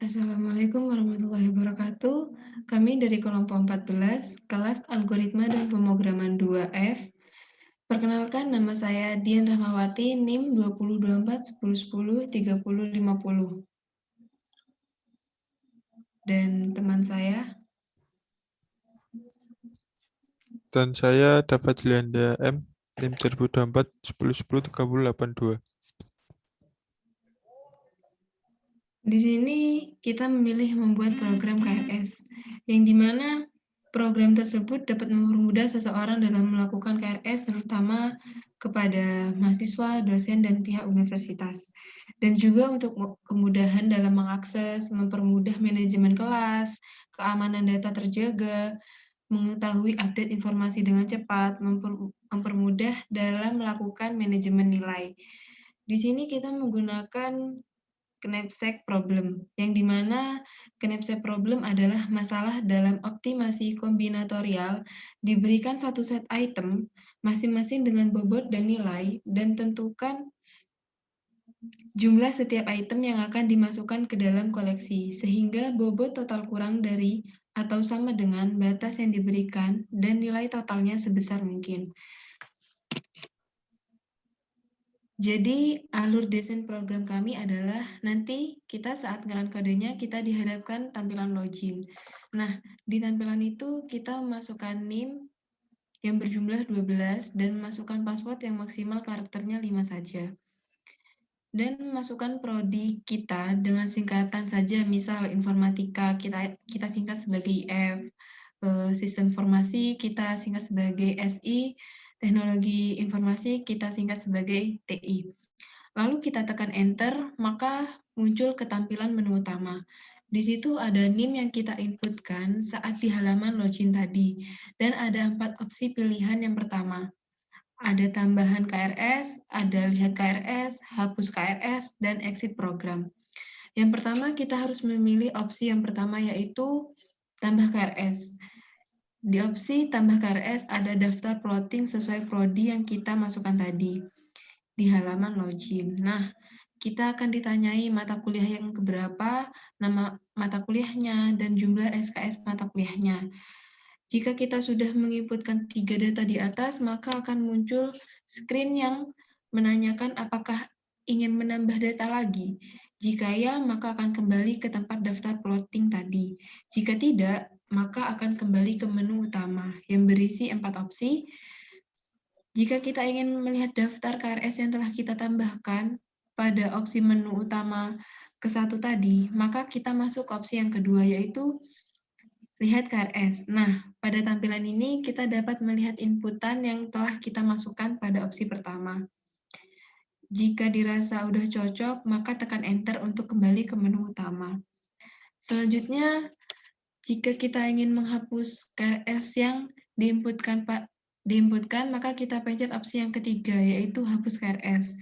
Assalamualaikum warahmatullahi wabarakatuh. Kami dari kelompok 14, kelas Algoritma dan Pemrograman 2F. Perkenalkan, nama saya Dian Rahmawati, NIM 2024-1010-3050. Dan teman saya, Dan saya dapat Julianda M, NIM 2024 1010 3082. di sini kita memilih membuat program KRS, yang dimana program tersebut dapat mempermudah seseorang dalam melakukan KRS, terutama kepada mahasiswa, dosen, dan pihak universitas. Dan juga untuk kemudahan dalam mengakses, mempermudah manajemen kelas, keamanan data terjaga, mengetahui update informasi dengan cepat, mempermudah dalam melakukan manajemen nilai. Di sini kita menggunakan knapsack problem, yang dimana knapsack problem adalah masalah dalam optimasi kombinatorial, diberikan satu set item, masing-masing dengan bobot dan nilai, dan tentukan jumlah setiap item yang akan dimasukkan ke dalam koleksi, sehingga bobot total kurang dari atau sama dengan batas yang diberikan, dan nilai totalnya sebesar mungkin. Jadi, alur desain program kami adalah nanti kita saat ngerun kodenya, kita dihadapkan tampilan login. Nah, di tampilan itu kita memasukkan NIM yang berjumlah 12 dan memasukkan password yang maksimal karakternya 5 saja. Dan masukkan prodi kita dengan singkatan saja, misal informatika kita singkat sebagai IF, sistem informasi kita singkat sebagai SI, teknologi informasi kita singkat sebagai TI. Lalu kita tekan enter, maka muncul ketampilan menu utama. Di situ ada NIM yang kita inputkan saat di halaman login tadi, dan ada 4 opsi pilihan. Yang pertama, ada tambahan KRS, ada lihat KRS, hapus KRS, dan exit program. Yang pertama, kita harus memilih opsi yang pertama, yaitu tambah KRS. Di opsi tambah KRS ada daftar plotting sesuai prodi yang kita masukkan tadi di halaman login. Nah, kita akan ditanyai mata kuliah yang keberapa, nama mata kuliahnya, dan jumlah SKS mata kuliahnya. Jika kita sudah menginputkan 3 data di atas, maka akan muncul screen yang menanyakan apakah ingin menambah data lagi. Jika ya, maka akan kembali ke tempat daftar plotting tadi. Jika tidak, maka akan kembali ke menu utama yang berisi 4 opsi. Jika kita ingin melihat daftar KRS yang telah kita tambahkan pada opsi menu utama ke-1 tadi, maka kita masuk ke opsi yang kedua, yaitu lihat KRS. Nah, pada tampilan ini kita dapat melihat inputan yang telah kita masukkan pada opsi pertama. Jika dirasa udah cocok, maka tekan enter untuk kembali ke menu utama. Selanjutnya, jika kita ingin menghapus KRS yang diinputkan, maka kita pencet opsi yang ketiga, yaitu hapus KRS.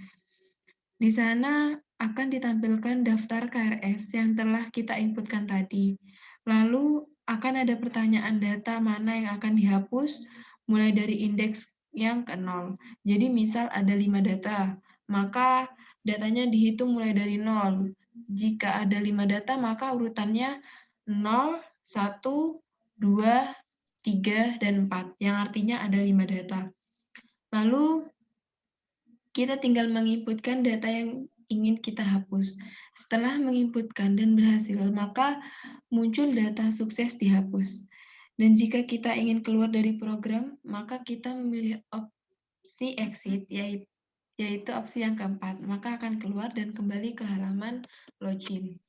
Di sana akan ditampilkan daftar KRS yang telah kita inputkan tadi. Lalu akan ada pertanyaan data mana yang akan dihapus, mulai dari indeks yang ke 0. Jadi misal ada 5 data, maka datanya dihitung mulai dari 0. Jika ada 5 data, maka urutannya 0, 1, 2, 3, dan 4, yang artinya ada 5 data. Lalu kita tinggal menginputkan data yang ingin kita hapus. Setelah menginputkan dan berhasil, maka muncul data sukses dihapus. Dan jika kita ingin keluar dari program, maka kita memilih opsi exit, yaitu opsi yang keempat. Maka akan keluar dan kembali ke halaman login.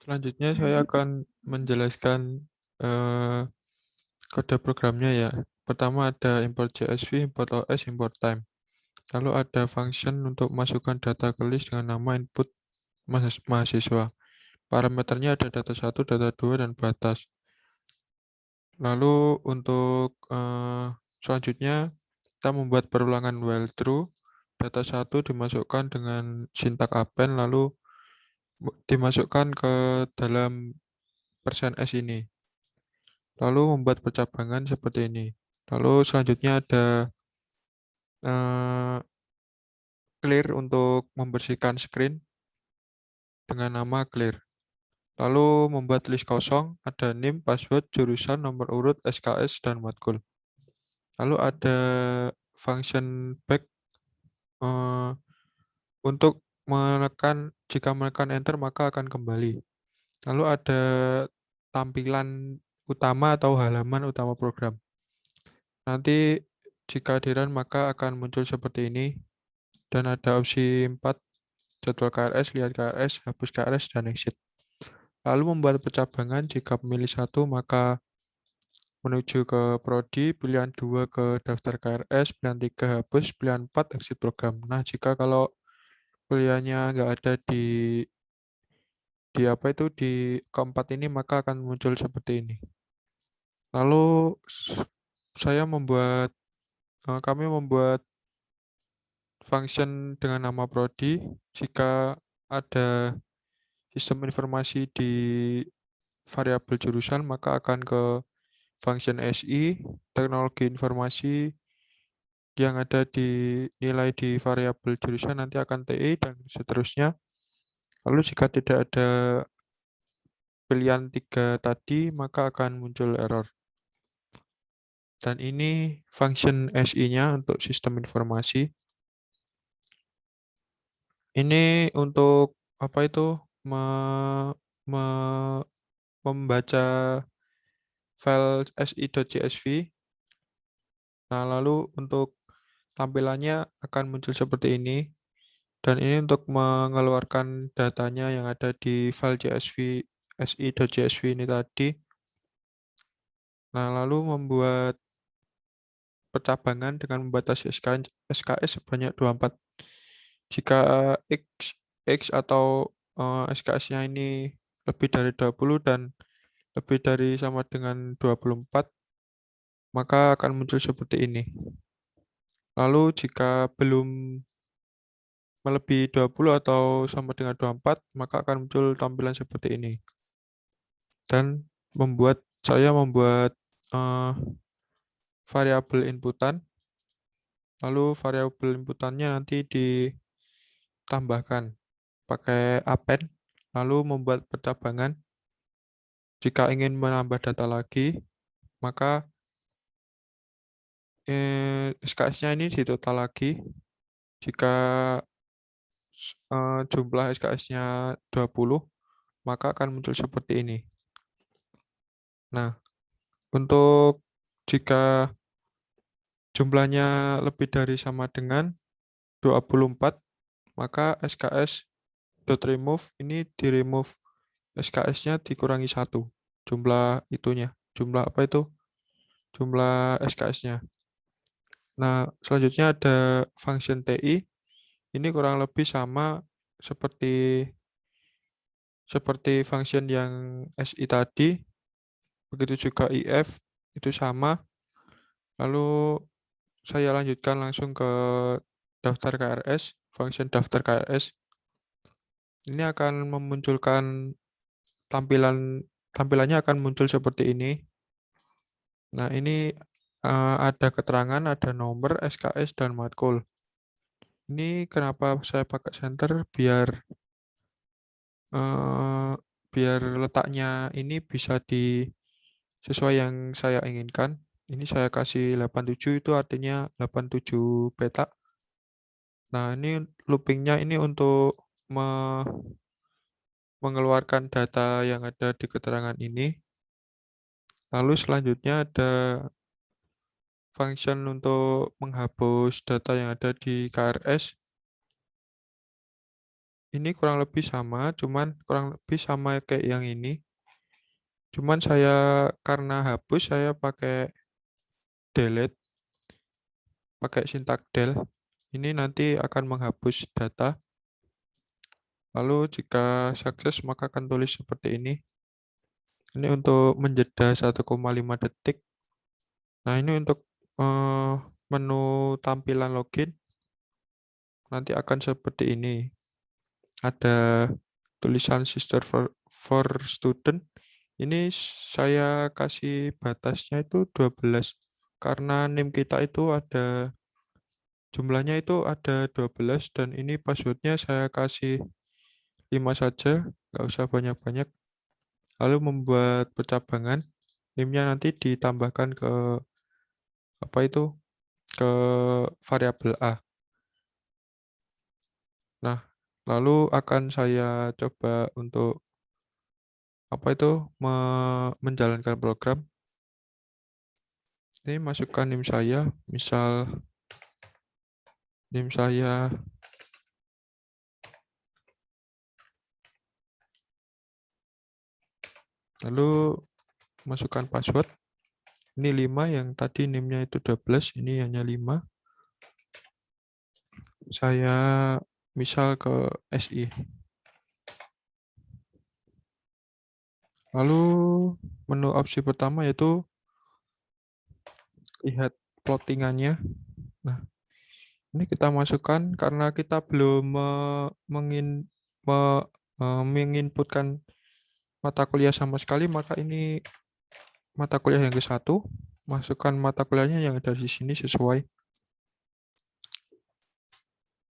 Selanjutnya saya akan menjelaskan kode programnya ya. Pertama ada import CSV, import OS, import time. Lalu ada function untuk masukkan data ke list dengan nama input mahasiswa. Parameternya ada data 1, data 2, dan batas. Lalu untuk selanjutnya kita membuat perulangan while true. Data 1 dimasukkan dengan sintak append lalu dimasukkan ke dalam %s ini. Lalu membuat percabangan seperti ini. Lalu selanjutnya ada clear untuk membersihkan screen. dengan nama clear. Lalu membuat list kosong, ada NIM, password, jurusan, nomor urut, SKS, dan matkul. Lalu ada function back untuk jika menekan enter maka akan kembali. Lalu ada tampilan utama atau halaman utama program. Nanti jika di run maka akan muncul seperti ini. Dan ada opsi 4, jadwal KRS, lihat KRS, hapus KRS, dan exit. Lalu membuat percabangan, jika memilih 1 maka menuju ke prodi, pilihan 2 ke daftar KRS, pilihan 3 hapus, pilihan 4 exit program. Nah, jika kalau pilihannya nggak ada di keempat ini maka akan muncul seperti ini. Lalu kami membuat function dengan nama prodi. Jika ada sistem informasi di variabel jurusan maka akan ke function SI, teknologi informasi yang ada di nilai di variabel jurusan nanti akan TI dan seterusnya. Lalu jika tidak ada pilihan 3 tadi maka akan muncul error. Dan ini function SI-nya untuk sistem informasi. Ini untuk apa itu membaca file si.csv. Nah, lalu untuk tampilannya akan muncul seperti ini. Dan ini untuk mengeluarkan datanya yang ada di file CSV si.csv ini tadi. Nah, lalu membuat percabangan dengan membatasi SKS sebanyak 24. Jika X atau SKS-nya ini lebih dari 20 dan lebih dari sama dengan 24, maka akan muncul seperti ini. Lalu jika belum melebihi 20 atau sama dengan 24, maka akan muncul tampilan seperti ini. Dan saya membuat variabel inputan, lalu variabel inputannya nanti ditambahkan pakai append, lalu membuat percabangan. Jika ingin menambah data lagi, maka SKS-nya ini ditotal lagi. Jika jumlah SKS-nya 20, maka akan muncul seperti ini. Nah, untuk jika jumlahnya lebih dari sama dengan 24, maka SKS.remove ini di-remove. SKS-nya dikurangi 1. Jumlah itunya. Jumlah apa itu? Jumlah SKS-nya. Nah, selanjutnya ada function TI. Ini kurang lebih sama seperti function yang SI tadi. Begitu juga IF, itu sama. Lalu saya lanjutkan langsung ke daftar KRS, function daftar KRS. Ini akan memunculkan tampilannya akan muncul seperti ini. Nah, ini ada keterangan, ada nomor, SKS, dan matkul. Ini kenapa saya pakai center biar letaknya ini bisa sesuai yang saya inginkan. Ini saya kasih 87 itu artinya 87 petak. Nah, ini loopingnya ini untuk mengeluarkan data yang ada di keterangan ini. Lalu selanjutnya ada function untuk menghapus data yang ada di KRS. Ini kurang lebih sama kayak yang ini. Cuman karena hapus, saya pakai delete, pakai sintak del. Ini nanti akan menghapus data. Lalu jika sukses maka akan tulis seperti ini. Ini untuk menjeda 1,5 detik. Nah, ini untuk menu tampilan login. Nanti akan seperti ini. Ada tulisan sister for student. Ini saya kasih batasnya itu 12. Karena NIM kita itu jumlahnya itu ada 12 dan ini passwordnya saya kasih 5 saja, nggak usah banyak-banyak. Lalu membuat percabangan, NIM-nya nanti ditambahkan ke apa itu? Ke variabel A. Nah, lalu akan saya coba untuk apa itu menjalankan program. Ini masukkan NIM saya, misal NIM saya lalu masukkan password. Ini 5, yang tadi NIM-nya itu 12, ini hanya 5. Saya misal ke SI. Lalu menu opsi pertama yaitu lihat plottingannya. Nah, ini kita masukkan karena kita belum menginputkan mata kuliah sama sekali, maka ini mata kuliah yang ke-1. Masukkan mata kuliahnya yang ada di sini sesuai.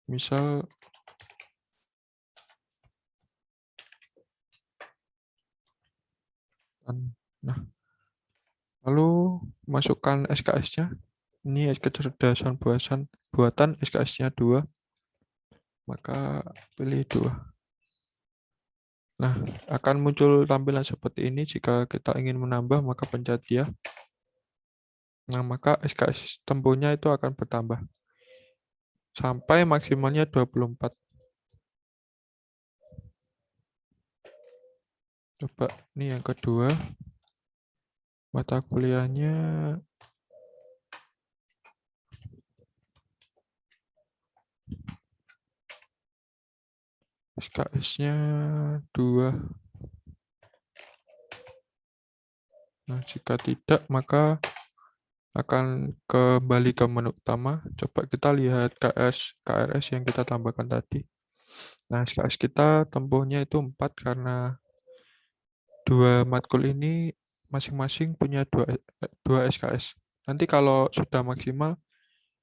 Misal nah, lalu masukkan SKS-nya. Ini kecerdasan buatan SKS-nya 2. Maka pilih 2. Nah, akan muncul tampilan seperti ini. Jika kita ingin menambah, maka pencet ya. Nah, maka SKS tempohnya itu akan bertambah. Sampai maksimalnya 24. Coba, ini yang kedua. Mata kuliahnya SKS-nya 2. Nah, jika tidak, maka akan kembali ke menu utama. Coba kita lihat KRS yang kita tambahkan tadi. Nah, SKS kita tempuhnya itu 4 karena 2 matkul ini masing-masing punya 2 SKS. Nanti kalau sudah maksimal,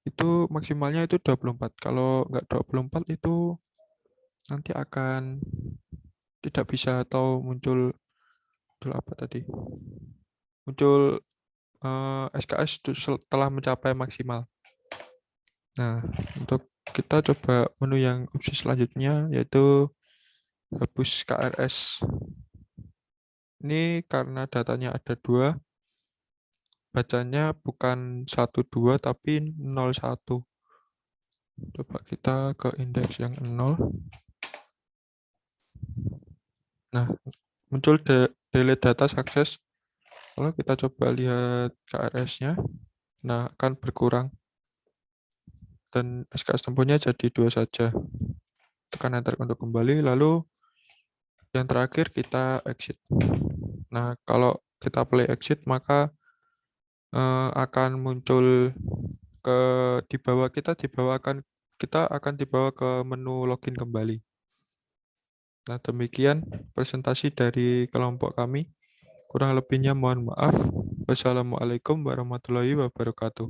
itu maksimalnya itu 24. Kalau nggak 24 itu nanti akan tidak bisa atau muncul apa tadi? Muncul SKS itu setelah mencapai maksimal. Nah, untuk kita coba menu yang opsi selanjutnya yaitu hapus KRS. Ini karena datanya ada 2, bacanya bukan 12 tapi 01. Coba kita ke indeks yang 0. Nah, muncul delete data sukses. Lalu kita coba lihat KRS-nya. Nah, akan berkurang. Dan SKS tempohnya jadi 2 saja. Tekan enter untuk kembali. Lalu yang terakhir kita exit. Nah, kalau kita play exit, maka akan muncul di bawah kita akan dibawa ke menu login kembali. Nah, demikian presentasi dari kelompok kami. Kurang lebihnya mohon maaf. Wassalamualaikum warahmatullahi wabarakatuh.